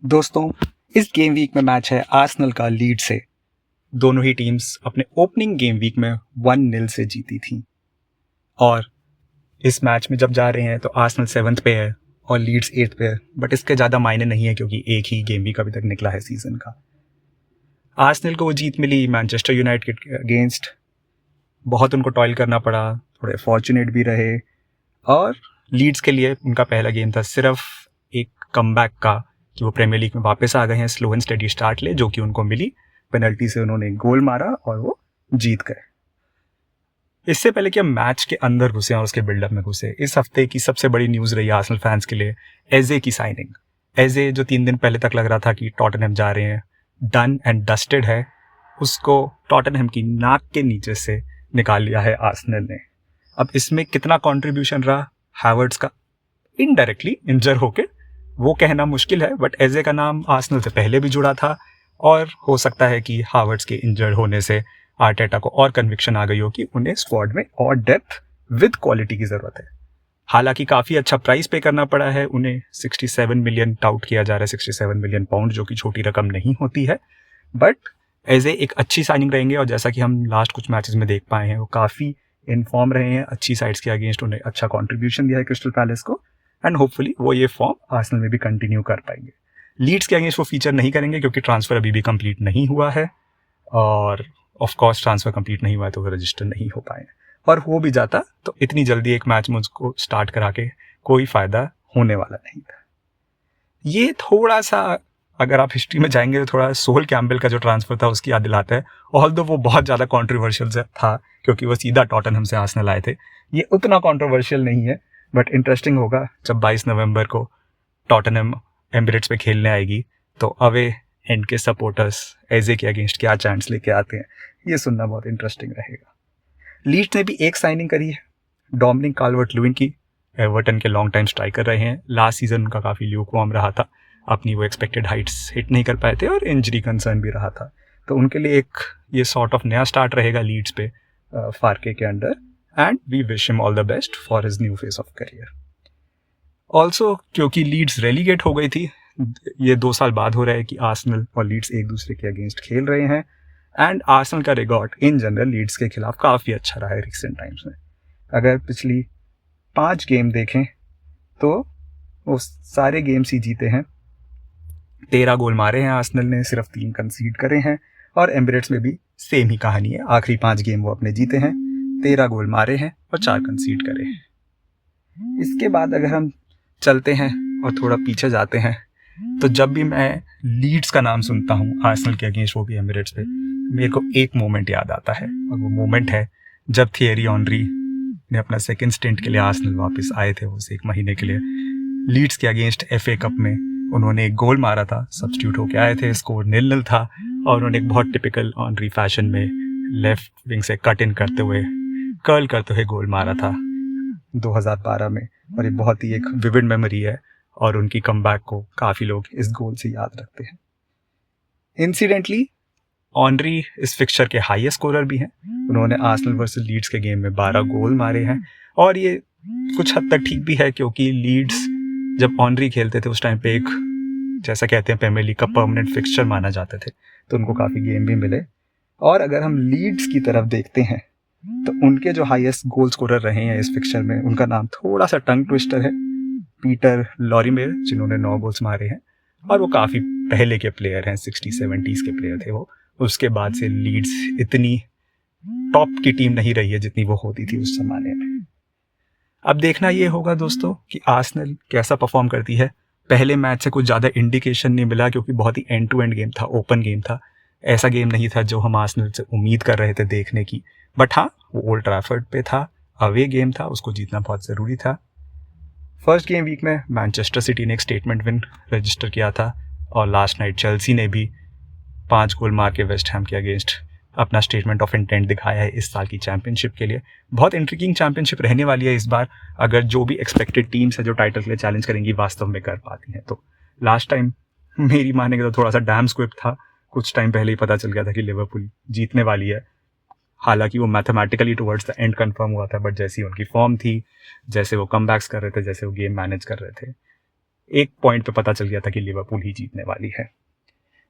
दोस्तों, इस game week में मैच है आर्सेनल का लीड से। दोनों ही टीम्स अपने ओपनिंग गेम वीक में 1-0 से जीती थी और इस मैच में जब जा रहे हैं तो आर्सेनल 7th पे है और लीड्स 8th पे है, बट इसके ज़्यादा मायने नहीं है क्योंकि एक ही गेम वीक अभी तक निकला है सीजन का। आर्सेनल को वो जीत मिली मैनचेस्टर यूनाइटेड के अगेंस्ट। बहुत उनको टॉयल करना पड़ा, थोड़े फॉर्चुनेट भी रहे और लीड्स के लिए उनका पहला गेम था सिर्फ एक कमबैक का कि वो प्रीमियर लीग में वापस आ गए हैं स्लो एंड स्टेडी स्टार्ट ले, जो कि उनको मिली। पेनल्टी से उन्होंने गोल मारा और वो जीत गए। इससे पहले कि हम मैच के अंदर घुसे और उसके बिल्डअप में घुसे, इस हफ्ते की सबसे बड़ी न्यूज़ रही आर्सेनल फैंस के लिए एजे की साइनिंग। एजे जो 3 दिन पहले तक लग रहा था कि टॉटनहम जा रहे हैं, डन एंड डस्टेड है, उसको टॉटनहम की नाक के नीचे से निकाल लिया है आर्सेनल ने। अब इसमें कितना कंट्रीब्यूशन रहा हैवर्ट्स का इनडायरेक्टली इंजर होके, वो कहना मुश्किल है, बट एजे का नाम आर्सेनल से पहले भी जुड़ा था और हो सकता है कि हावर्ट्स के इंजर्ड होने से आर्टेटा को और कन्विक्शन आ गई हो कि उन्हें स्क्वाड में और डेप्थ विद क्वालिटी की ज़रूरत है। हालांकि काफ़ी अच्छा प्राइस पे करना पड़ा है उन्हें। 67 मिलियन टाउट किया जा रहा है, 67 मिलियन पाउंड, जो कि छोटी रकम नहीं होती है, बट एजे एक अच्छी साइनिंग रहेंगे। और जैसा कि हम लास्ट कुछ मैचेस में देख पाए हैं, वो काफ़ी इन्फॉर्म रहे हैं, अच्छी साइड्स के अगेंस्ट उन्हें अच्छा कॉन्ट्रीब्यूशन दिया है क्रिस्टल पैलेस को, एंड होपफुली वो ये फॉर्म आर्सेनल में भी कंटिन्यू कर पाएंगे। लीड्स के अगेंस्ट वो फीचर नहीं करेंगे क्योंकि ट्रांसफ़र अभी भी कंप्लीट नहीं हुआ है और ऑफ कोर्स ट्रांसफ़र कंप्लीट नहीं हुआ है तो वो रजिस्टर नहीं हो पाए, और हो भी जाता तो इतनी जल्दी एक मैच में उसको स्टार्ट करा के कोई फ़ायदा होने वाला नहीं था। ये थोड़ा सा, अगर आप हिस्ट्री में जाएंगे तो थोड़ा सोल कैम्बल का जो ट्रांसफ़र था उसकी याद दिलाता है, ऑल्दो वो बहुत ज़्यादा कॉन्ट्रोवर्शियल था क्योंकि वो सीधा टॉटनहम से आर्सेनल आए थे। ये उतना कॉन्ट्रोवर्शियल नहीं है, बट इंटरेस्टिंग होगा जब 22 नवंबर को टॉटनहम एमिरेट्स पे खेलने आएगी तो अवे एंड के सपोर्टर्स एजे के अगेंस्ट क्या चांस लेके आते हैं, ये सुनना बहुत इंटरेस्टिंग रहेगा। लीड्स ने भी एक साइनिंग करी है, डोमिनिक काल्वर्ट-लुइन की। एवर्टन के लॉन्ग टाइम स्ट्राइकर रहे हैं, लास्ट सीजन उनका काफ़ी ल्यूकवार्म रहा था, अपनी वो एक्सपेक्टेड हाइट्स हिट नहीं कर पाए थे और इंजरी कंसर्न भी रहा था, तो उनके लिए एक ये सॉर्ट ऑफ नया स्टार्ट रहेगा लीड्स पे फार्के के under, and we wish him all the best for his new phase of career. Also क्योंकि लीड्स रेलीगेट हो गई थी, ये 2 साल बाद हो रहा है कि आर्सेनल और लीड्स एक दूसरे के अगेंस्ट खेल रहे हैं, एंड आर्सेनल का रिकॉर्ड इन जनरल लीड्स के खिलाफ काफ़ी अच्छा रहा है रिसेंट टाइम्स में। अगर पिछली 5 गेम देखें तो वो सारे गेम्स ही जीते हैं। 13 गोल मारे हैं आर्सेनल ने, सिर्फ 3 कंसीड करे हैं, और एमिरेट्स में भी सेम ही कहानी है, आखिरी 5 गेम वो अपने जीते हैं, 13 गोल मारे हैं और 4 कंसीड करे हैं। इसके बाद अगर हम चलते हैं और थोड़ा पीछे जाते हैं तो जब भी मैं लीड्स का नाम सुनता हूँ आर्सेनल के अगेंस्ट, वो भी एमिरेट्स पे, मेरे को एक मोमेंट याद आता है, और वो मोमेंट है जब थियरी ऑनरी ने अपना सेकंड स्टिंट के लिए आर्सेनल वापस आए थे, उस 1 महीने के लिए लीड्स के अगेंस्ट FA कप में उन्होंने एक गोल मारा था, सब्स्टिट्यूट होके आए थे, स्कोर 0-0 था, और उन्होंने एक बहुत टिपिकल ऑनरी फैशन में लेफ्ट विंग से कट इन करते हुए, कर्ल करते हुए गोल मारा था 2012 में, और ये बहुत ही एक विविड मेमोरी है और उनकी कमबैक को काफ़ी लोग इस गोल से याद रखते हैं। इंसिडेंटली ऑनरी इस फिक्सचर के हाईएस्ट स्कोरर भी हैं, उन्होंने आर्सेनल वर्सेस लीड्स के गेम में 12 गोल मारे हैं, और ये कुछ हद तक ठीक भी है क्योंकि लीड्स जब ऑनरी खेलते थे उस टाइम पे एक, जैसा कहते हैं, प्रीमियर लीग का परमानेंट फिक्सचर माना जाते थे, तो उनको काफ़ी गेम भी मिले। और अगर हम लीड्स की तरफ देखते हैं तो उनके जो हाईएस्ट गोल स्कोरर रहे हैं इस फिक्सचर में, उनका नाम थोड़ा सा टंग ट्विस्टर है, पीटर लॉरीमेर, जिन्होंने 9 गोल्स मारे हैं, और वो काफ़ी पहले के प्लेयर हैं, 60-70s के प्लेयर थे वो। उसके बाद से लीड्स इतनी टॉप की टीम नहीं रही है जितनी वो होती थी उस ज़माने में। अब देखना ये होगा दोस्तों कि आर्सेनल कैसा परफॉर्म करती है। पहले मैच से कुछ ज़्यादा इंडिकेशन नहीं मिला क्योंकि बहुत ही एंड टू एंड गेम था, ओपन गेम था, ऐसा गेम नहीं था जो हम आर्सेनल से उम्मीद कर रहे थे देखने की, बट हाँ, वो ओल्ड ट्रैफर्ड पे था, अवे गेम था, उसको जीतना बहुत ज़रूरी था। फर्स्ट गेम वीक में मैनचेस्टर सिटी ने एक स्टेटमेंट विन रजिस्टर किया था, और लास्ट नाइट चेल्सी ने भी 5 गोल मार के वेस्ट हैम के अगेंस्ट अपना स्टेटमेंट ऑफ इंटेंट दिखाया है इस साल की चैंपियनशिप के लिए। बहुत इंट्रिगिंग चैंपियनशिप रहने वाली है इस बार, अगर जो भी एक्सपेक्टेड टीम्स है जो टाइटल के लिए चैलेंज करेंगी वास्तव में कर पाती हैं। तो लास्ट टाइम मेरी मानेंगे तो थोड़ा सा डैम स्क्रिप्ट था, कुछ टाइम पहले ही पता चल गया था कि लिवरपूल जीतने वाली है, हालांकि वो mathematically towards the end confirm हुआ था, बट जैसी उनकी फॉर्म थी, जैसे वो कमबैक्स कर रहे थे, जैसे वो गेम मैनेज कर रहे थे, एक पॉइंट पे पता चल गया था कि लिवरपूल ही जीतने वाली है।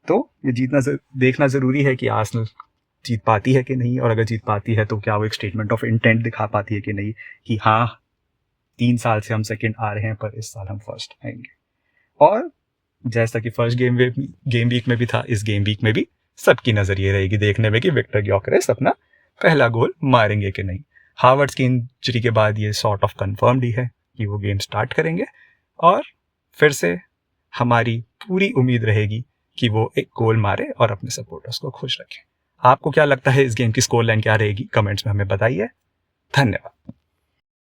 तो ये देखना ज़रूरी है कि आर्सेनल जीत पाती है कि नहीं, और अगर जीत पाती है तो क्या वो एक स्टेटमेंट ऑफ इंटेंट दिखा पाती है कि नहीं, कि हाँ 3 साल से हम सेकंड आ रहे हैं पर इस साल हम फर्स्ट आएंगे। और जैसा कि फर्स्ट गेम वीक में भी था, इस गेम वीक में भी सबकी नज़र ये रहेगी देखने में कि विक्टर ग्योकेरेस अपना पहला गोल मारेंगे कि नहीं। हावर्ड्स की इंजरी के बाद ये सॉर्ट ऑफ कंफर्म्ड ही है कि वो गेम स्टार्ट करेंगे, और फिर से हमारी पूरी उम्मीद रहेगी कि वो एक गोल मारे और अपने सपोर्टर्स को खुश रखें। आपको क्या लगता है इस गेम की स्कोर लाइन क्या रहेगी? कमेंट्स में हमें बताइए। धन्यवाद।